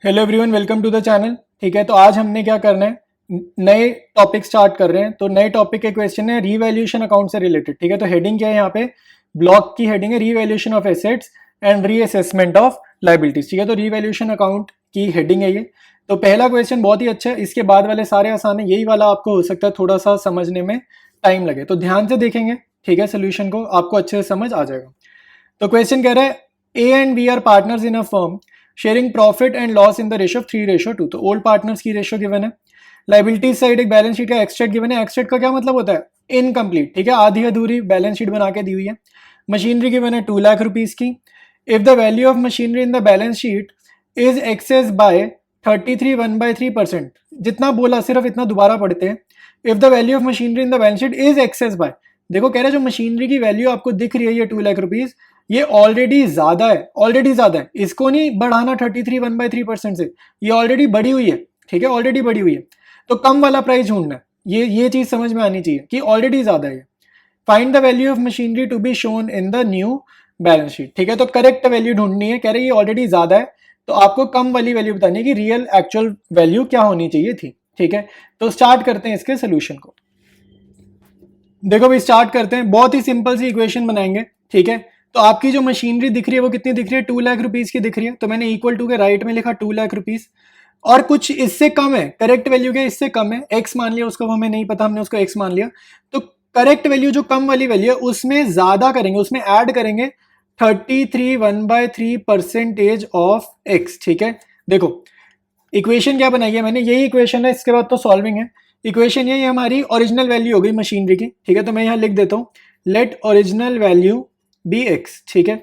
Hello everyone, welcome to the channel. ठीक है, तो आज हमने क्या करना है, नए टॉपिक स्टार्ट कर रहे हैं। तो नए टॉपिक के क्वेश्चन है रीवैल्यूएशन अकाउंट से रिलेटेड। ठीक है, तो हेडिंग क्या है यहाँ पे, ब्लॉक की हेडिंग है revaluation of assets and reassessment of liabilities. ठीक है, तो रीवैल्यूएशन अकाउंट की हेडिंग है ये। तो पहला क्वेश्चन बहुत ही अच्छा है, इसके बाद वाले सारे आसान है। यही वाला आपको हो सकता है थोड़ा सा समझने में टाइम लगे, तो ध्यान से देखेंगे। ठीक है, सोल्यूशन को आपको अच्छे से समझ आ जाएगा। तो क्वेश्चन कह रहा है A and B are partners in a firm sharing profit and loss in the ratio of 3:2। तो ओल्ड पार्टनर्स की रेशियो गिवन है। लाइबिलिटीज साइड एक बैलेंस शीट का एक्सट्रैक्ट गिवन है। एक्सट्रैक्ट का क्या मतलब होता है, इनकम्प्लीट। ठीक है, आधी अधूरी बैलेंस शीट बना के दी हुई है। मशीनरी गिवन है 2 लाख रुपीज की। If the value of machinery in the balance sheet is excess by 33 1/3%। जितना बोला सिर्फ इतना दोबारा पढ़ते हैं। If the value of machinery in the balance sheet is excess by, देखो कह रहा है जो मशीनरी की वैल्यू आपको दिख रही है ये 2 लाख रुपीज, ये ऑलरेडी ज्यादा है, ऑलरेडी ज्यादा है। इसको नहीं बढ़ाना 33 1/3% से, ये ऑलरेडी बढ़ी हुई है। ठीक है, ऑलरेडी बढ़ी हुई है, तो कम वाला प्राइस ढूंढना है। ये चीज समझ में आनी चाहिए कि ऑलरेडी ज्यादा है। Find the value of machinery to be shown in the new balance sheet. ठीक है, तो करेक्ट वैल्यू ढूंढनी है। कह रहे ये ऑलरेडी ज्यादा है, तो आपको कम वाली वैल्यू बतानी है कि रियल एक्चुअल वैल्यू क्या होनी चाहिए थी। ठीक है, तो स्टार्ट करते हैं इसके सोल्यूशन को। देखो भाई, स्टार्ट करते हैं। बहुत ही सिंपल सी इक्वेशन बनाएंगे। ठीक है, तो आपकी जो मशीनरी दिख रही है वो कितनी दिख रही है, 2 लाख रुपीज की दिख रही है। तो मैंने इक्वल टू के राइट में लिखा 2 लाख रुपीज, और कुछ इससे कम है। करेक्ट वैल्यू क्या इससे कम है, एक्स मान लिया उसको, हमें नहीं पता, हमने उसको एक्स मान लिया। तो करेक्ट वैल्यू जो कम वाली वैल्यू है उसमें ज्यादा करेंगे, उसमें ऐड करेंगे 33 1/3% ऑफ एक्स। ठीक है, देखो इक्वेशन क्या बनाई है मैंने, यही इक्वेशन है। इसके बाद तो सॉल्विंग है। इक्वेशन ये हमारी ओरिजिनल वैल्यू हो गई मशीनरी की। ठीक है, तो मैं यहाँ लिख देता हूँ let original value be X. ठीक है,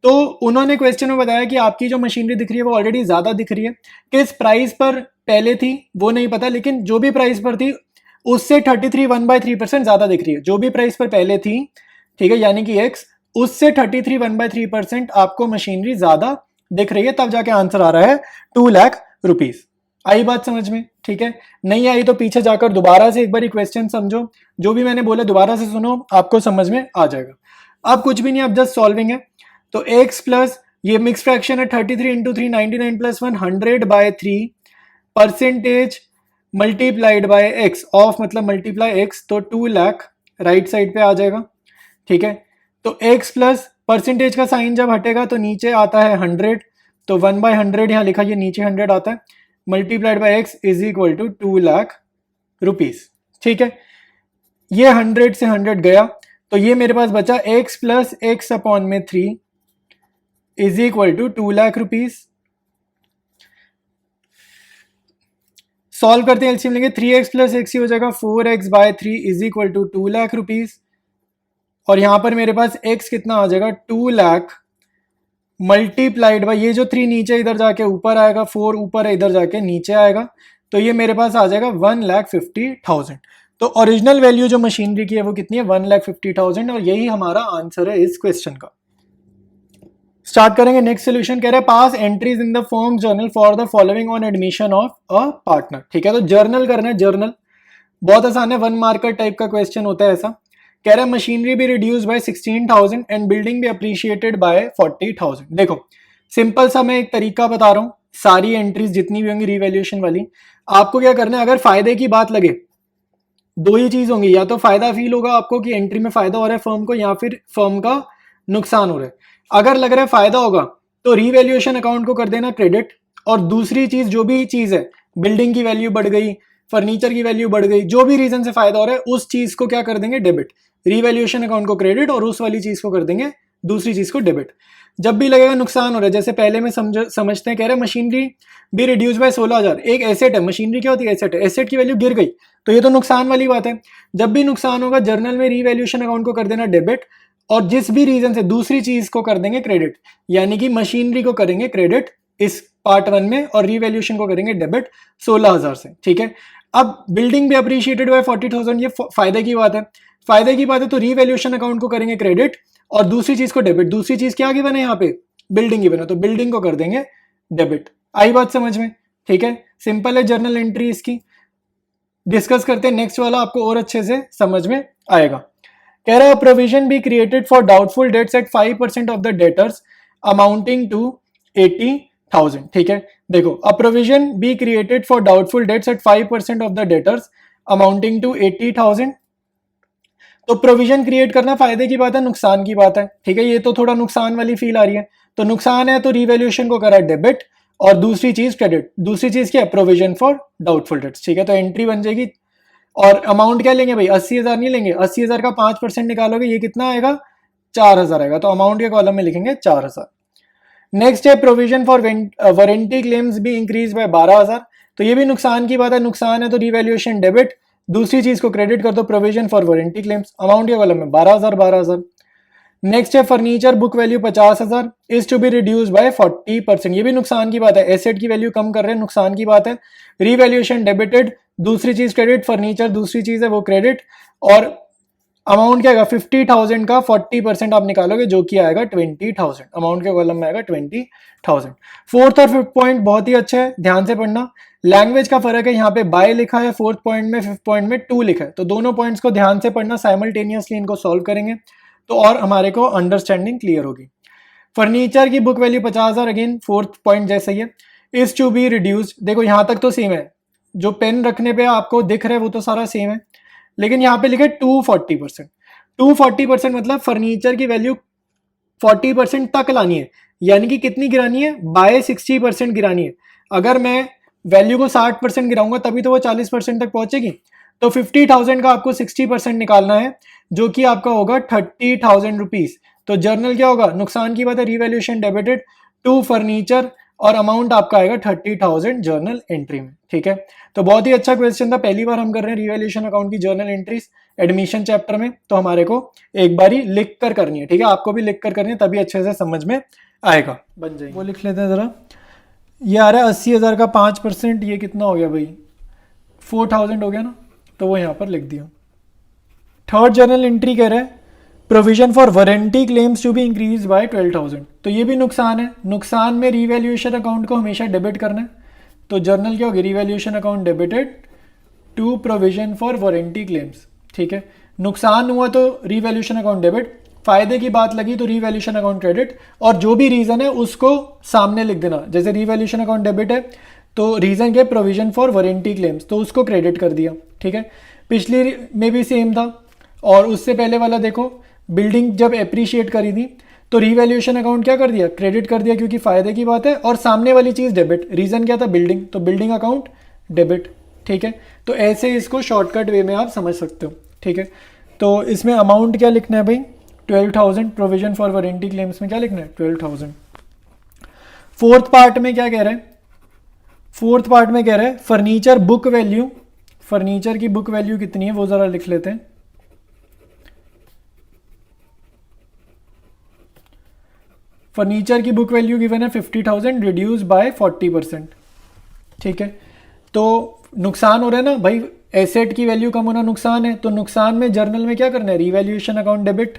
तो उन्होंने क्वेश्चन में बताया कि आपकी जो मशीनरी दिख रही है वो ऑलरेडी ज्यादा दिख रही है। किस प्राइस पर पहले थी वो नहीं पता, लेकिन जो भी प्राइस पर थी उससे 33 1/3% ज्यादा दिख रही है। जो भी प्राइस पर पहले थी, ठीक है, यानी कि एक्स, उससे 33 1/3% आपको मशीनरी ज्यादा दिख रही है। तब जाके आंसर आ रहा है 2 लाख रुपीज। आई बात समझ में? ठीक है, नहीं आई तो पीछे जाकर दोबारा से एक बार क्वेश्चन समझो, जो भी मैंने बोला दोबारा से सुनो, आपको समझ में आ जाएगा। अब कुछ भी नहीं, अब जस्ट सॉल्विंग है। तो x प्लस ये मिक्स फ्रैक्शन है 33 into 3 99 plus 1 100/3 percentage multiplied by x of, मतलब मल्टीप्लाई x, तो 2 लाख राइट साइड पे आ जाएगा। ठीक है, तो x प्लस परसेंटेज का साइन जब हटेगा तो नीचे आता है 100, तो 1/100 यहाँ लिखा, ये नीचे 100 आता है, multiplied by x is equal to 2 lakh rupees. ठीक है, ये 100 से 100 गया, तो ये मेरे पास बचा x प्लस एक्स अपॉन में 3 is equal to 2 lakh rupees. Solve करते हैं, एलसीएम लेंगे। 3x प्लस एक्स ही हो जाएगा 4x/3 is equal to 2 lakh rupees. और यहां पर मेरे पास x कितना आ जाएगा, 2 लाख मल्टीप्लाइड बाय, ये जो 3 नीचे इधर जाके ऊपर आएगा, 4 ऊपर इधर जाके नीचे आएगा, तो ये मेरे पास आ जाएगा 1,50,000। तो ओरिजिनल वैल्यू जो मशीनरी की है वो कितनी है, 1,50,000, और यही हमारा आंसर है इस क्वेश्चन का। स्टार्ट करेंगे नेक्स्ट सोल्यूशन। कह रहा है pass entries in the firm journal for the following on admission of a partner. ठीक है, तो जर्नल करना है। जर्नल बहुत आसान है, 1 मार्कर टाइप का क्वेश्चन होता है ऐसा। कह रहा है मशीनरी भी रिड्यूस बाय 16,000 एंड बिल्डिंग भी अप्रिशिएटेड बाय 40,000। देखो सिंपल सा मैं एक तरीका बता रहा हूँ, सारी एंट्रीज जितनी भी होंगी रीवैल्यूएशन वाली, आपको क्या करना है, अगर फायदे की बात लगे, दो ही चीज होंगी, या तो फायदा फील होगा आपको कि एंट्री में फायदा हो रहा है फर्म को, या फिर फर्म का नुकसान हो रहा है। अगर लग रहा है फायदा होगा तो रीवैल्यूएशन अकाउंट को कर देना क्रेडिट, और दूसरी चीज जो भी चीज है, बिल्डिंग की वैल्यू बढ़ गई, फर्नीचर की वैल्यू बढ़ गई, जो भी रीजन से फायदा हो रहा है उस चीज को क्या कर देंगे, डेबिट। रीवैल्यूएशन अकाउंट को क्रेडिट और उस वाली चीज को कर देंगे, दूसरी चीज को डेबिट। जब भी लगेगा नुकसान हो रहा है, जैसे पहले में समझते हैं, कह रहे हैं मशीनरी भी रिड्यूस बाय 16,000। एक एसेट है, मशीनरी क्या होती है, एसेट है, एसेट की वैल्यू गिर गई, तो ये तो नुकसान वाली बात है। जब भी नुकसान होगा जर्नल में रीवैल्यूएशन अकाउंट को कर देना डेबिट, और जिस भी रीजन से दूसरी चीज को कर देंगे क्रेडिट, यानी कि मशीनरी को करेंगे क्रेडिट इस पार्ट 1 में, और रीवैल्यूएशन को करेंगे डेबिट 16,000 से। ठीक है, अब बिल्डिंग भी अप्रिशिएटेड बाय 40,000, ये फायदे की बात है। फायदे की बात है तो रीवैल्यूएशन अकाउंट को करेंगे क्रेडिट और दूसरी चीज को डेबिट। दूसरी चीज क्या गिवन है यहाँ पे, बिल्डिंग गिवन है, तो बिल्डिंग को कर देंगे डेबिट। आई बात समझ में? ठीक है, सिंपल है जर्नल एंट्री इसकी। डिस्कस करते हैं नेक्स्ट वाला, आपको और अच्छे से समझ में आएगा। कह रहा है provision be created for doubtful debts at 5% of the debtors amounting to 20,000, ठीक है। देखो, a provision be created for doubtful debts at 5% of the debtors amounting to 80,000। तो प्रोविजन क्रिएट करना फायदे की बात है, नुकसान की बात है, ठीक है। ये तो थोड़ा नुकसान वाली फील आ रही है। तो नुकसान है तो रिवैल्यूएशन को करा डेबिट, और दूसरी चीज क्रेडिट। दूसरी चीज क्या है? प्रोविजन फॉर डाउटफुल डेट्स, ठीक है। तो एंट्री बन जाएगी, और अमाउंट क्या लेंगे भाई? 80,000 नहीं लेंगे, 80,000 का 5% निकालोगे, ये कितना आएगा? 4,000 आएगा। तो अमाउंट के कॉलम में लिखेंगे 4,000। नेक्स्ट है प्रोविजन फॉर वारंटी क्लेम्स भी इंक्रीज बाय 12,000। तो ये भी नुकसान की बात है, नुकसान है तो रिवैल्यूएशन डेबिट, दूसरी चीज को क्रेडिट कर दो, provision for warranty claims, amount के कॉलम में 12,000 12,000। नेक्स्ट है furniture book value 50,000 is to be reduce by 40%। ये भी नुकसान की बात है, एसेट की वैल्यू कम कर रहे हैं, नुकसान की बात है। रिवैल्यूएशन डेबिटेड, दूसरी चीज क्रेडिट, फर्नीचर दूसरी चीज है वो क्रेडिट, और अमाउंट क्या आएगा? 50,000 का 40% आप निकालोगे जो कि आएगा 20,000, अमाउंट के कॉलम में आएगा 20,000। फोर्थ और फिफ्थ पॉइंट बहुत ही अच्छा है, ध्यान से पढ़ना। लैंग्वेज का फर्क है, यहाँ पे बाय लिखा है फोर्थ पॉइंट में, फिफ्थ पॉइंट में टू लिखा है, तो दोनों पॉइंट्स को ध्यान से पढ़ना, साइमल्टेनियसली इनको सॉल्व करेंगे तो और हमारे को अंडरस्टैंडिंग क्लियर होगी। फर्नीचर की book value 50,000, again fourth point जैसा ही है, इज टू बी रिड्यूस्ड। देखो यहां तक तो सेम है, जो पेन रखने पे आपको दिख रहा है वो तो सारा सेम है, लेकिन यहाँ पे लिखे 240%। 240% मतलब फर्नीचर की वैल्यू 40% तक लानी है, यानी कि कितनी गिरानी है? बाय 60% गिरानी है। अगर मैं वैल्यू को 60% गिराऊंगा तभी तो वो 40% तक पहुंचेगी। तो 50,000 का आपको 60% निकालना है, जो कि आपका होगा 30,000 रुपीज। तो जर्नल क्या होगा? नुकसान की बात है, रिवैल्यूएशन डेबिटेड टू फर्नीचर, और अमाउंट आपका आएगा 30,000 जर्नल एंट्री में, ठीक है। तो बहुत ही अच्छा क्वेश्चन था, पहली बार हम कर रहे हैं रिवैल्यूएशन अकाउंट की जर्नल एंट्रीज एडमिशन चैप्टर में, तो हमारे को एक बारी लिख कर करनी है, ठीक है। आपको भी लिख कर करनी है, तभी अच्छे से समझ में आएगा, बन जाएगी। वो लिख लेते हैं जरा। ये आ रहा है 80,000 का 5%, ये कितना हो गया भाई? 4,000 हो गया ना, तो वो यहाँ पर लिख दिया। थर्ड जर्नल एंट्री कह रहा है provision for warranty claims to be increase by 12,000। तो ये भी नुकसान है, नुकसान में रिवैल्यूएशन अकाउंट को हमेशा डेबिट करना है, तो जर्नल क्या होगी? Revaluation account debited to provision for warranty claims, ठीक है। नुकसान हुआ तो रिवैल्यूएशन अकाउंट डेबिट, फायदे की बात लगी तो रिवैल्यूएशन अकाउंट क्रेडिट, और जो भी रीजन है उसको सामने लिख देना। जैसे रिवैल्यूएशन अकाउंट डेबिट है तो रीजन क्या? प्रोविजन फॉर वारंटी क्लेम्स, तो उसको क्रेडिट कर दिया, ठीक है। पिछली में भी सेम था, और उससे पहले वाला देखो, बिल्डिंग जब एप्रिशिएट करी थी तो रिवैल्यूएशन अकाउंट क्या कर दिया? क्रेडिट कर दिया, क्योंकि फायदे की बात है, और सामने वाली चीज डेबिट। रीजन क्या था? बिल्डिंग, तो बिल्डिंग अकाउंट डेबिट, ठीक है। तो ऐसे इसको शॉर्टकट वे में आप समझ सकते हो, ठीक है। तो इसमें अमाउंट क्या लिखना है भाई? 12,000। प्रोविजन फॉर वारंटी क्लेम्स में क्या लिखना है? 12,000। फोर्थ पार्ट में क्या कह रहे हैं? फोर्थ पार्ट में कह रहे हैं फर्नीचर बुक वैल्यू, फर्नीचर की बुक वैल्यू कितनी है वो जरा लिख लेते हैं। फर्नीचर की बुक वैल्यू गिवन है 50,000 रिड्यूस बाय 40%, ठीक है। तो नुकसान हो रहा है ना भाई, एसेट की वैल्यू कम होना नुकसान है, तो नुकसान में जर्नल में क्या करना है? Revaluation account debit,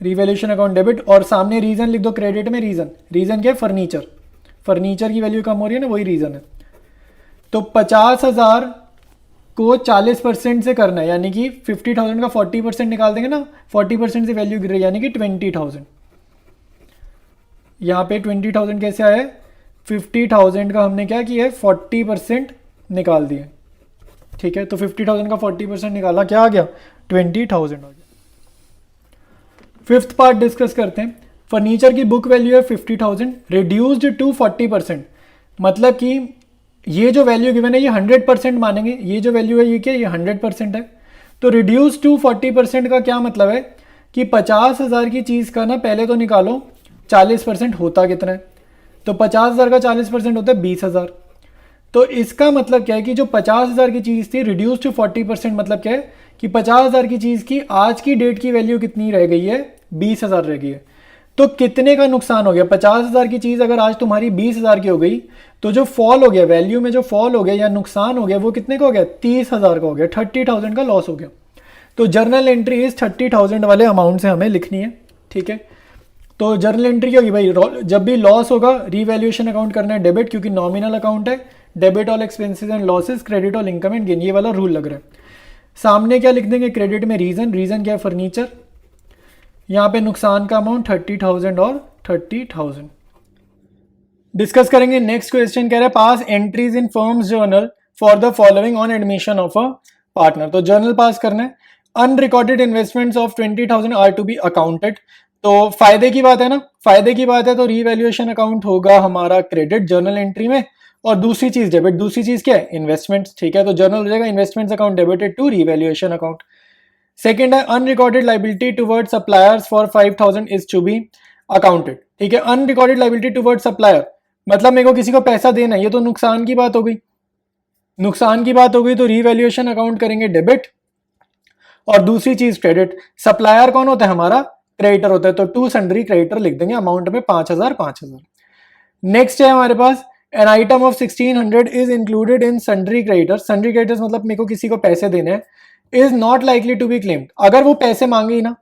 revaluation account debit, और सामने रीजन लिख दो क्रेडिट में। रीजन, रीजन क्या है? फर्नीचर, फर्नीचर की वैल्यू कम हो रही है ना, वही रीजन है। तो 50,000 को 40% से करना है, यानी कि 50,000 का 40% निकाल देंगे ना, 40% से वैल्यू गिर रही है, यानी कि 20,000। यहाँ पे 20,000 कैसे आया है? 50,000 का हमने क्या किया है? 40% निकाल दिए, ठीक है। तो 50,000 का 40% निकाला, क्या आ गया? 20,000 आ गया। फिफ्थ पार्ट डिस्कस करते हैं। फर्नीचर की बुक वैल्यू है 50,000 रिड्यूस्ड टू 40%, मतलब कि ये जो वैल्यू गिवन है ये 100% मानेंगे, ये जो वैल्यू है ये क्या? ये 100% है। तो रिड्यूस टू 40% का क्या मतलब है कि 50,000 की चीज़ का ना पहले तो निकालो 40% होता कितना है, तो 50,000 का 40% होता है 20,000। तो इसका मतलब क्या है कि जो 50,000 की चीज़ थी रिड्यूस टू 40%, मतलब क्या है कि 50,000 की चीज़ की आज की डेट की वैल्यू कितनी रह गई है? 20,000 रह गई है। तो कितने का नुकसान हो गया? 50,000 की चीज़ अगर आज तुम्हारी 20,000 की हो गई, तो जो फॉल हो गया वैल्यू में, जो फॉल हो गया या नुकसान हो गया, वो कितने का हो गया? 30,000 का हो गया, 30,000 का लॉस हो गया। तो जर्नल एंट्री इस 30,000 वाले अमाउंट से हमें लिखनी है, ठीक है। तो जर्नल एंट्री क्या होगी भाई? जब भी लॉस होगा रिवैल्यूएशन अकाउंट करना है डेबिट, क्योंकि नॉमिनल अकाउंट है। Debit all expenses and losses, credit all income and gain, ये वाला रूल लग रहा है। सामने क्या लिख देंगे? क्रेडिट में रीजन, रीजन क्या है? फर्नीचर। यहाँ पे नुकसान का अमाउंट 30,000 और 30,000, डिस्कस करेंगे नेक्स्ट क्वेश्चन, कह रहा है pass entries in firms journal for the following on admission of a partner. तो जर्नल पास करना है। Unrecorded investments of 20,000 are to be accounted. तो फायदे की बात है ना, फायदे की बात है तो रीवैल्यूएशन अकाउंट होगा हमारा क्रेडिट जर्नल एंट्री में, और दूसरी चीज डेबिट। दूसरी चीज क्या है? इन्वेस्टमेंट्स। ठीक है, तो जर्नल हो जाएगा investments account debited to revaluation account. Second है unrecorded liability toward suppliers for 5,000 is to be accounted. ठीक है, अनरिकॉर्डेड लाइबिलिटी टुवर्ड सप्लायर मतलब मेरे को किसी को पैसा देना है, ये तो नुकसान की बात हो गई। नुकसान की बात हो गई तो रीवैल्यूएशन अकाउंट करेंगे डेबिट, और दूसरी चीज क्रेडिट। सप्लायर कौन होता है? हमारा क्रेडिटर होता है, तो टू सन्ड्री क्रेडिटर लिख देंगे अमाउंट में 5,000 5,000। नेक्स्ट है हमारे पास an item of 1,600 is included in sundry creditors. Sundry creditors मतलब मेरे को किसी को पैसे देने हैं, is not likely to be claimed. अगर वो पैसे मांगे ही ना,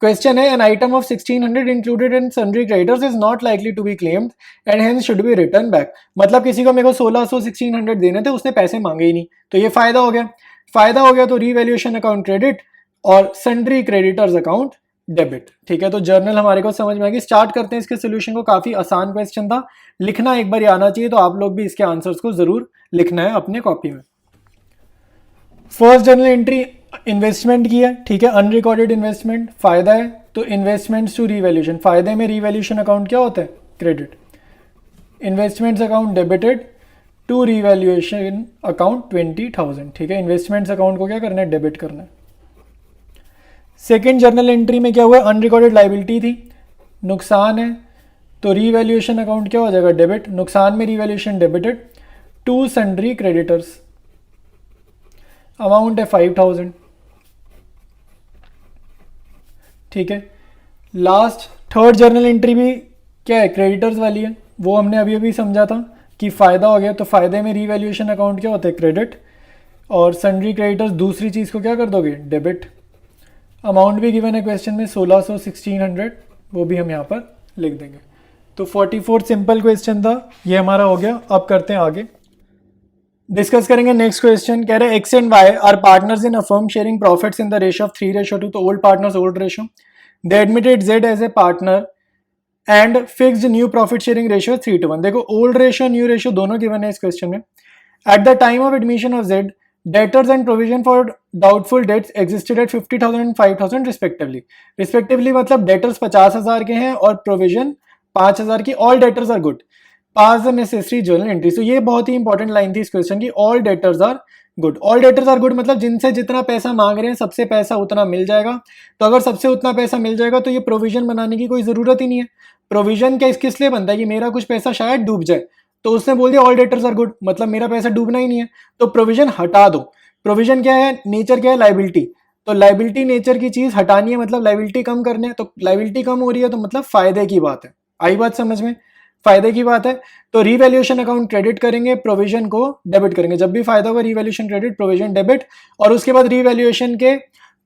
क्वेश्चन है an item of 1,600 included in sundry creditors is not likely to be claimed and hence should be return back. मतलब किसी को मेरे को 1,600 1,600 देने थे, उसने पैसे मांगे ही नहीं, तो ये फायदा हो गया। फायदा हो गया तो रीवैल्यूएशन अकाउंट क्रेडिट और सन्ड्री क्रेडिटर्स अकाउंट डेबिट। ठीक है, तो जर्नल हमारे को समझ में आ गई। स्टार्ट करते हैं इसके सोल्यूशन को। काफी आसान क्वेश्चन था, लिखना एक बार आना चाहिए, तो आप लोग भी इसके आंसर्स को जरूर लिखना है अपने कॉपी में। फर्स्ट जर्नल एंट्री इन्वेस्टमेंट की है। ठीक है, अनरिकॉर्डेड इन्वेस्टमेंट फायदा है, तो इन्वेस्टमेंट्स टू रीवैल्यूएशन। फायदे में रीवैल्यूएशन अकाउंट क्या होता है? Credit. Investments account debited to revaluation account 20,000। ठीक है, इन्वेस्टमेंट्स अकाउंट को क्या करना है? डेबिट करना है। सेकेंड जर्नल एंट्री में क्या हुआ? अनरिकॉर्डेड लाइबिलिटी थी, नुकसान है, तो रीवैल्यूएशन अकाउंट क्या हो जाएगा? डेबिट। नुकसान में revaluation debited to sundry creditors, amount है 5,000। ठीक है, लास्ट थर्ड जर्नल एंट्री भी क्या है? क्रेडिटर्स वाली है, वो हमने अभी अभी समझा था कि फायदा हो गया, तो फायदे में रीवैल्यूएशन अकाउंट क्या होता है? क्रेडिट, और सन्ड्री क्रेडिटर्स दूसरी चीज को क्या कर दोगे? डेबिट। अमाउंट भी गिवन है क्वेश्चन में 1,600 1,600, वो भी हम यहाँ पर लिख देंगे। तो 44 सिंपल क्वेश्चन था, ये हमारा हो गया। अब करते हैं आगे, डिस्कस करेंगे नेक्स्ट क्वेश्चन। कह रहे X and Y are partners in a firm sharing profits in the ratio of 3:2। तो old partners old ratio, they admitted Z as a partner and fixed new profit sharing ratio 3:1। देखो old ratio new ratio दोनों given है इस question में। At the time of admission of Z debtors and provision for doubtful debts existed at 50,000 and 5,000 respectively. Respectively मतलब debtors 50,000 के हैं और provision 5,000 की। All debtors are good, pass the necessary journal entry. तो ये बहुत ही इंपॉर्टेंट लाइन थी इस क्वेश्चन की, all debtors are good. All debtors are good मतलब जिनसे जितना पैसा मांग रहे हैं सबसे पैसा उतना मिल जाएगा। तो अगर सबसे उतना पैसा मिल जाएगा तो ये प्रोविजन बनाने की कोई जरूरत ही नहीं है। प्रोविजन क्या किस लिए बनता है? कि मेरा कुछ पैसा शायद डूब जाए, तो उसने बोल दिया ऑल डेटर्स आर गुड, मतलब मेरा पैसा डूबना ही नहीं है, तो प्रोविजन हटा दो। प्रोविजन क्या है? नेचर क्या है? लाइबिलिटी। तो लाइबिलिटी नेचर की चीज हटानी है, मतलब लाइबिलिटी कम करनी है। तो लाइबिलिटी कम हो रही है तो मतलब फायदे की बात है। आई बात समझ में? फायदे की बात है। तो रीवैल्यूएशन अकाउंट क्रेडिट करेंगे, प्रोविजन को डेबिट करेंगे। जब भी फायदा होगा रीवैल्यूएशन क्रेडिट, प्रोविजन डेबिट, और उसके बाद रीवैल्यूएशन के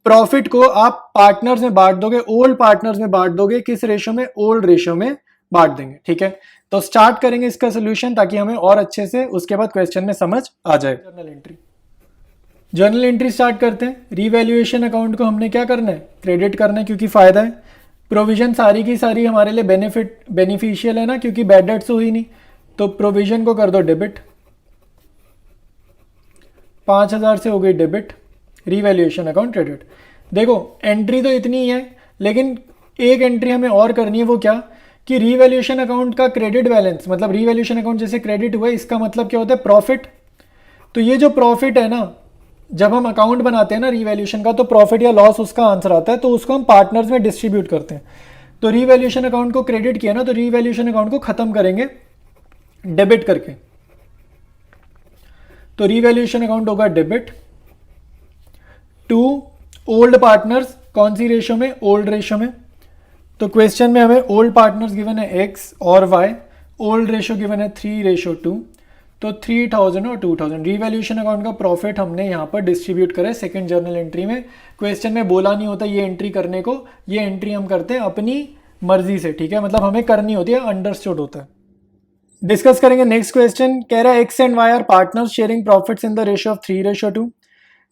प्रॉफिट को आप पार्टनर्स में बांट दोगे, ओल्ड पार्टनर्स में बांट दोगे। किस रेशियो में? ओल्ड रेशियो में बांट देंगे। ठीक है, तो स्टार्ट करेंगे इसका सोल्यूशन ताकि हमें और अच्छे से उसके बाद क्वेश्चन में समझ आ जाए। जर्नल एंट्री स्टार्ट करते हैं। रीवैल्यूएशन अकाउंट को हमने क्या करना है? क्रेडिट करना है, क्योंकि फायदा है। प्रोविजन सारी की सारी हमारे लिए बेनिफिशियल है ना, क्योंकि बैड डेट्स हुई नहीं, तो प्रोविजन को कर दो डेबिट। 5,000 से हो गई डेबिट, रीवैल्यूएशन अकाउंट क्रेडिट। देखो एंट्री तो इतनी ही है, लेकिन एक एंट्री हमें और करनी है। वो क्या? कि रीवैल्यूएशन अकाउंट का क्रेडिट बैलेंस, मतलब रीवैल्यूएशन अकाउंट जैसे क्रेडिट हुआ, इसका मतलब क्या होता है? प्रॉफिट। तो ये जो प्रॉफिट है ना, जब हम अकाउंट बनाते हैं ना रीवैल्यूएशन का, तो प्रॉफिट या लॉस उसका आंसर आता है, तो उसको हम पार्टनर्स में डिस्ट्रीब्यूट करते हैं। तो रीवैल्यूएशन अकाउंट को क्रेडिट किया ना, तो रीवैल्यूएशन अकाउंट को खत्म करेंगे डेबिट करके। तो रीवैल्यूएशन अकाउंट होगा डेबिट टू ओल्ड पार्टनर्स। कौन सी रेशियो में? ओल्ड रेशियो में। तो क्वेश्चन में हमें ओल्ड पार्टनर्स गिवन है एक्स और वाई, ओल्ड रेशियो गिवन है 3:2, तो 3,000 और 2,000। रीवैल्यूएशन अकाउंट का प्रॉफिट हमने यहाँ पर डिस्ट्रीब्यूट करा है सेकंड जर्नल एंट्री में। क्वेश्चन में बोला नहीं होता ये एंट्री करने को, ये एंट्री हम करते हैं अपनी मर्जी से। ठीक है, मतलब हमें करनी होती है, अंडरस्टूड होता है। डिस्कस करेंगे नेक्स्ट क्वेश्चन। कह रहा है X and Y are partners sharing profits in the ratio of 3:2।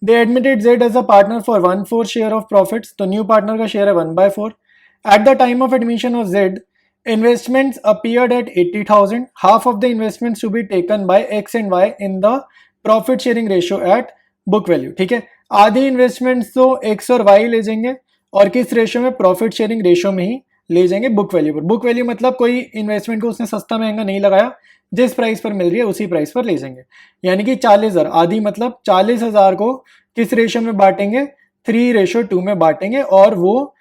They admitted Z as a partner for 1/4 share of profits. तो न्यू पार्टनर का शेयर है 1/4। At the time of admission of Z Investments appeared at 80,000. Half of the investments to be taken by X and Y in the profit sharing ratio at book value. ठीक है, आधी investments तो X और Y ले जाएंगे और किस ratio में, प्रॉफिट शेयरिंग रेशियो में ही ले जाएंगे बुक वैल्यू पर. बुक वैल्यू मतलब कोई इन्वेस्टमेंट को उसने सस्ता महंगा नहीं लगाया, जिस प्राइस पर मिल रही है उसी प्राइस पर ले जाएंगे. यानी कि 40,000, आधी मतलब 40,000 को किस रेशियो में बांटेंगे, 3:2 में बांटेंगे और वो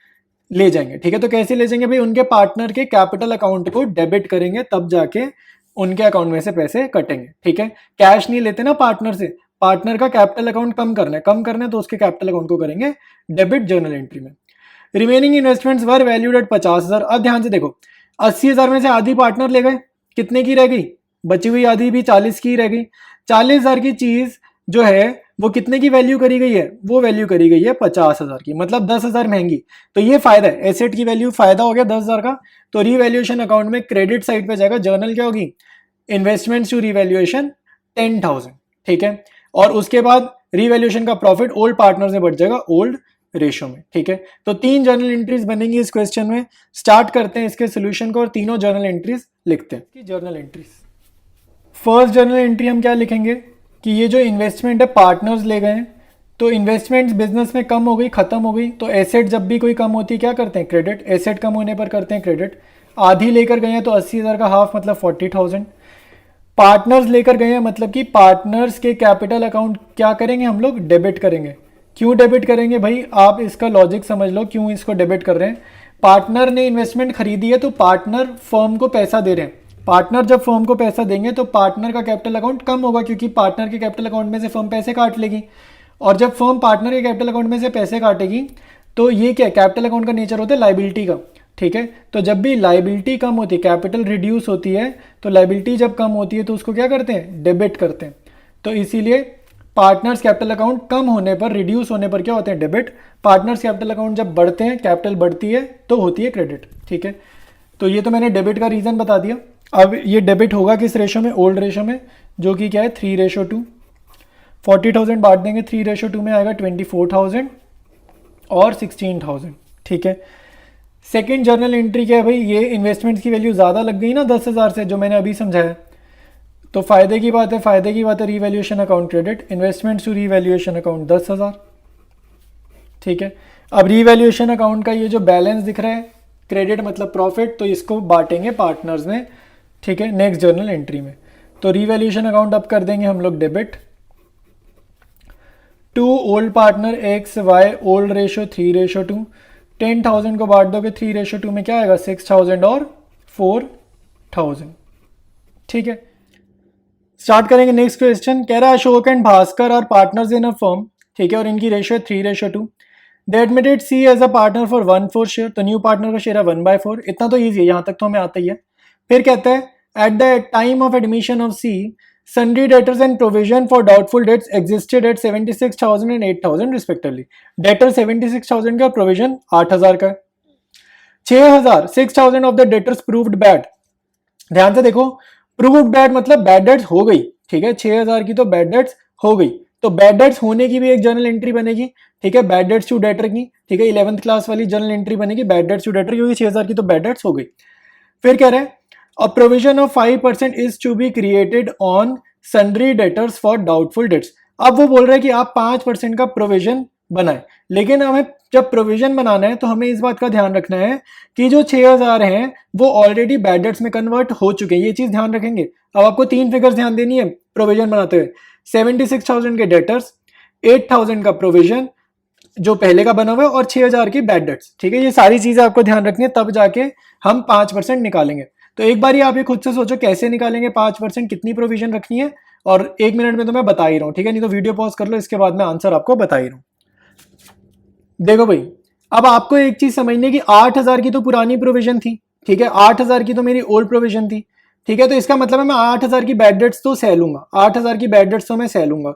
ले जाएंगे. ठीक है, तो कैसे ले जाएंगे भाई, उनके पार्टनर के कैपिटल अकाउंट को डेबिट करेंगे, तब जाके उनके अकाउंट में से पैसे कटेंगे. ठीक है, कैश नहीं लेते ना पार्टनर से, पार्टनर का कैपिटल अकाउंट कम करना है तो उसके कैपिटल अकाउंट को करेंगे डेबिट जर्नल एंट्री में. Remaining investments were valued at 50,000. अब ध्यान से देखो, 80,000 में से आधी पार्टनर ले गए, कितने की रह गई, बची हुई आधी भी 40 की रह गई. 40,000 की चीज जो है वो कितने की वैल्यू करी गई है, वो वैल्यू करी गई है 50,000 की, मतलब 10,000 महंगी. तो ये फायदा है, एसेट की वैल्यू फायदा हो गया 10,000 का. तो रीवैल्यूएशन अकाउंट में क्रेडिट साइड पे जाएगा, जर्नल क्या होगी, इन्वेस्टमेंट्स टू रीवैल्यूएशन 10,000. ठीक है, और उसके बाद रीवैल्यूएशन का प्रॉफिट ओल्ड पार्टनर से बढ़ जाएगा ओल्ड रेशियो में. ठीक है, तो 3 जर्नल एंट्रीज बनेंगी इस क्वेश्चन में. स्टार्ट करते हैं इसके सोल्यूशन को और तीनों जर्नल एंट्रीज लिखते हैं. Journal entries, first journal entry हम क्या लिखेंगे कि ये जो इन्वेस्टमेंट है पार्टनर्स ले गए हैं, तो इन्वेस्टमेंट्स बिजनेस में कम हो गई, खत्म हो गई. तो एसेट जब भी कोई कम होती है क्या करते हैं, क्रेडिट. एसेट कम होने पर करते हैं क्रेडिट. आधी लेकर गए हैं तो 80,000 का हाफ मतलब 40,000. पार्टनर्स लेकर गए हैं मतलब कि पार्टनर्स के कैपिटल अकाउंट क्या करेंगे हम लोग, डेबिट करेंगे. क्यों डेबिट करेंगे भाई, आप इसका लॉजिक समझ लो क्यों इसको डेबिट कर रहे हैं. पार्टनर ने इन्वेस्टमेंट खरीदी है तो पार्टनर फर्म को पैसा दे रहे हैं. पार्टनर जब फर्म को पैसा देंगे तो पार्टनर का कैपिटल अकाउंट कम होगा, क्योंकि पार्टनर के कैपिटल अकाउंट में से फर्म पैसे काट लेगी. और जब फर्म पार्टनर के कैपिटल अकाउंट में से पैसे काटेगी तो ये क्या, कैपिटल अकाउंट का नेचर होता है लाइबिलिटी का. ठीक है, तो जब भी लाइबिलिटी कम होती है, कैपिटल रिड्यूस होती है, तो लाइबिलिटी जब कम होती है तो उसको क्या करते हैं, डेबिट करते हैं. तो इसीलिए पार्टनर्स कैपिटल अकाउंट कम होने पर, रिड्यूस होने पर क्या होते हैं, डेबिट. पार्टनर्स कैपिटल अकाउंट जब बढ़ते हैं, कैपिटल बढ़ती है तो होती है क्रेडिट. ठीक है, तो ये तो मैंने डेबिट का रीजन बता दिया. अब ये डेबिट होगा किस रेशो में, ओल्ड रेशो में, जो कि क्या है 3:2. 40,000 बांट देंगे 3:2 में, आएगा 24,000 और 16,000. ठीक है, सेकेंड जर्नल एंट्री क्या है भाई, ये इन्वेस्टमेंट्स की वैल्यू ज़्यादा लग गई ना 10,000 से, जो मैंने अभी समझाया. तो फायदे की बात है, revaluation account credit, investments to revaluation account 10,000. ठीक है, अब रीवैल्यूएशन अकाउंट का ये जो बैलेंस दिख रहा है, क्रेडिट मतलब प्रॉफिट, तो इसको बांटेंगे पार्टनर्स में. ठीक है, नेक्स्ट जर्नल एंट्री में. तो रीवैल्यूएशन अकाउंट अब कर देंगे हम लोग debit. To old partner X Y, old ratio 3:2. 10,000 को बांट दोगे 3:2 में, क्या आएगा 6,000 और 4,000. ठीक है, स्टार्ट करेंगे नेक्स्ट क्वेश्चन. कह रहा है Ashok and Bhaskar are partners in a firm. ठीक है, और इनकी ratio 3:2. They admitted C as a partner for 1/4 share. तो न्यू पार्टनर का शेयर है 1/4. इतना तो ईजी है, यहाँ तक तो हमें आता ही है. फिर कहता है at the time of admission of C, sundry debtors and provision for doubtful debts existed at 76,000 and 8,000 respectively. Debtor 76,000 का, provision 8,000 का. 6,000 of the debtors proved bad. ध्यान से देखो, proved bad मतलब bad debts हो गई. ठीक है, 6,000 की तो bad debts हो गई, तो bad debts होने की भी एक जर्नल एंट्री बनेगी. ठीक है, bad debts to debtor की. ठीक है, 11th क्लास वाली जर्नल एंट्री बनेगी bad debts to debtor, क्योंकि 6,000 की तो bad debts हो गई. फिर कह रहे हैं a provision of 5% is to be created on sundry debtors for doubtful debts. अब वो बोल रहे हैं कि आप 5% का प्रोविजन बनाएं, लेकिन हमें जब प्रोविजन बनाना है तो हमें इस बात का ध्यान रखना है कि जो 6,000 हैं वो ऑलरेडी बैड डेट्स में कन्वर्ट हो चुके हैं. ये चीज ध्यान रखेंगे. अब आपको 3 फिगर्स ध्यान देनी है प्रोविजन बनाते हुए. 76,000 के डेटर्स, 8,000 का प्रोविजन जो पहले का बना हुआ है, और 6,000 की बैड डेट्स. ठीक है, ये सारी चीजें आपको ध्यान रखनी है, तब जाके हम 5% निकालेंगे. तो एक बार आप ये खुद से सोचो कैसे निकालेंगे 5%, कितनी प्रोविजन रखनी है, और 1 मिनट में तो मैं बता ही रहा हूँ. ठीक है, नहीं तो वीडियो पॉज कर लो, इसके बाद मैं आंसर आपको बता ही रहा हूँ. देखो भाई, अब आपको एक चीज समझनी है कि 8,000 की तो पुरानी प्रोविजन थी. ठीक है, 8,000 की तो मेरी ओल्ड प्रोविजन थी. ठीक है, तो इसका मतलब है मैं 8,000 की बैड डेट्स तो सह लूंगा, 8,000 की बैड डेट्स तो मैं सह लूंगा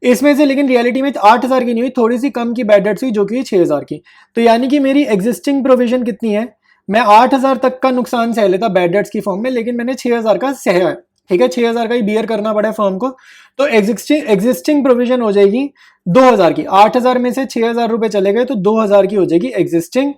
इसमें से. लेकिन रियलिटी में 8,000 की नहीं हुई, थोड़ी सी कम की बैड डेट्स हुई, जो कि 6,000 की. तो यानी कि मेरी एग्जिस्टिंग प्रोविजन कितनी है, मैं 8,000 तक का नुकसान सह लेता बैड डेट्स की फॉर्म में, लेकिन मैंने 6,000 का सहा है. ठीक है, 6,000 का ही बियर करना पड़ा है फर्म को. तो एग्जिस्टिंग प्रोविजन हो जाएगी 2,000 की. 8,000 में से 6,000 रुपए चले गए तो 2,000 की हो जाएगी एग्जिस्टिंग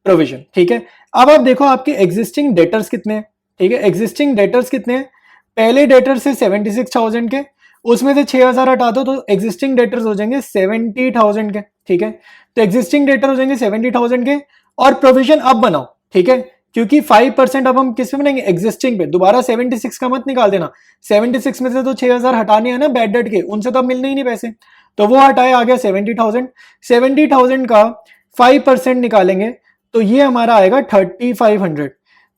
प्रोविजन. ठीक है, अब आप देखो आपके एग्जिस्टिंग डेटर्स कितने हैं, ठीक है, एग्जिस्टिंग डेटर्स कितने हैं, पहले डेटर से 76,000 के, उसमें से 6,000 हटा दो तो एग्जिस्टिंग डेटर्स हो जाएंगे 70,000 के, ठीक है। तो एग्जिस्टिंग डेटर हो जाएंगे 70,000 के, और प्रोविजन अब बनाओ, ठीक है, क्योंकि 5% अब हम किस पे बनाएंगे, एग्जिस्टिंग पे। दोबारा 76 का मत निकाल देना, 76 में से तो 6,000 हटाने हैं ना बैड डेट के, उनसे तो अब मिलने ही नहीं पैसे, तो वो हटाए, आ गया 70,000। 70,000 का 5% निकालेंगे तो ये हमारा आएगा 3,500।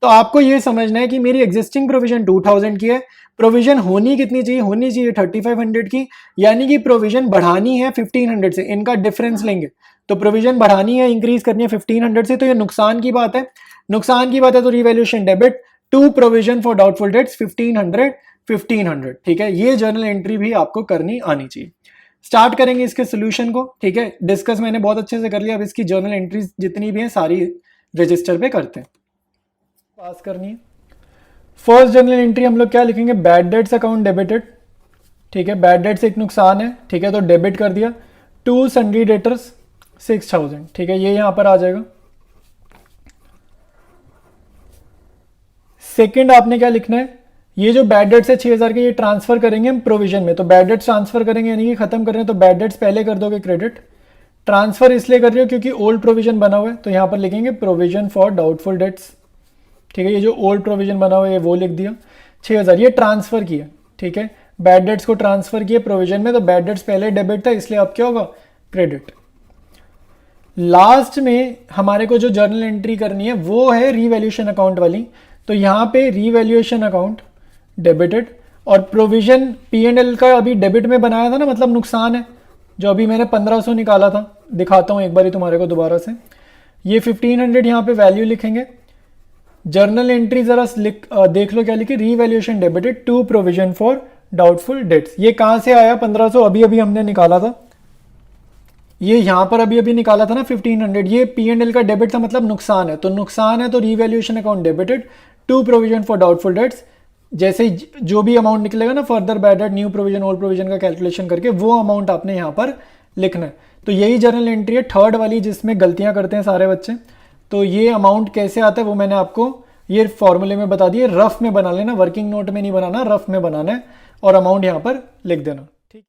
तो आपको ये समझना है कि मेरी एग्जिस्टिंग प्रोविजन 2,000 की है, प्रोविजन होनी कितनी चाहिए, होनी चाहिए 3,500 की, यानी कि प्रोविजन बढ़ानी है 1,500 से, इनका डिफरेंस लेंगे। तो प्रोविजन बढ़ानी है, इंक्रीज करनी है 1,500 से, तो ये नुकसान की बात है, नुकसान की बात है, तो revaluation debit to provision for doubtful debts 1,500, ठीक है। ये जर्नल एंट्री भी आपको करनी आनी चाहिए। स्टार्ट करेंगे इसके सोल्यूशन को, ठीक है, डिस्कस मैंने बहुत अच्छे से कर लिया, अब इसकी जर्नल एंट्रीज जितनी भी हैं सारी रजिस्टर पे करते हैं, पास करनी है। फर्स्ट जर्नल एंट्री हम लोग क्या लिखेंगे, बैड डेट्स अकाउंट डेबिटेड, ठीक है, बैड डेट्स एक नुकसान है, ठीक है, तो डेबिट कर दिया, टू सन्ड्री डेटर्स 6,000, ठीक है, ये यहां पर आ जाएगा। सेकंड आपने क्या लिखना है, ये जो बैड डेट्स है 6,000 के, ये ट्रांसफर करेंगे हम प्रोविजन में, तो बैड डेट्स ट्रांसफर करेंगे यानी कि खत्म कर रहे हैं, तो बैड डेट्स पहले कर दोगे क्रेडिट, ट्रांसफर इसलिए कर रहे हो क्योंकि ओल्ड प्रोविजन बना हुआ है, तो यहां पर लिखेंगे प्रोविजन फॉर डाउटफुल डेट्स, ठीक है, ये जो ओल्ड प्रोविजन बना हुआ है वो लिख दिया, 6,000 ये ट्रांसफर किया, ठीक है, बैड डेट्स को ट्रांसफर किया प्रोविजन में, तो बैड डेट्स पहले डेबिट था इसलिए अब क्या होगा, क्रेडिट। लास्ट में हमारे को जो जर्नल एंट्री करनी है वो है रीवैल्यूएशन अकाउंट वाली, तो यहाँ पे रीवैल्यूएशन अकाउंट डेबिटेड, और प्रोविजन P&L का अभी डेबिट में बनाया था ना, मतलब नुकसान है, जो अभी मैंने 1,500 निकाला था, दिखाता हूँ एक बार ही तुम्हारे को दोबारा से, ये 1,500 यहाँ पे वैल्यू लिखेंगे। जर्नल एंट्री जरा देख लो क्या लिखी, revaluation debited to provision for doubtful debts. ये कहाँ से आया 1,500, अभी अभी हमने निकाला था, ये यहाँ पर अभी अभी निकाला था ना 1,500, ये P&L का डेबिट था, मतलब नुकसान है, तो नुकसान है तो revaluation account debited to provision for doubtful debts, जैसे जो भी अमाउंट निकलेगा ना further bad debt new provision old provision का कैलकुलेशन करके वो अमाउंट आपने यहाँ पर लिखना है। तो यही जर्नल एंट्री है थर्ड वाली जिसमें गलतियां करते हैं सारे बच्चे। तो ये अमाउंट कैसे आता है वो मैंने आपको ये फॉर्मूले में बता दिए, रफ में बना लेना, वर्किंग नोट में नहीं बनाना, रफ में बनाना है और अमाउंट यहाँ पर लिख देना।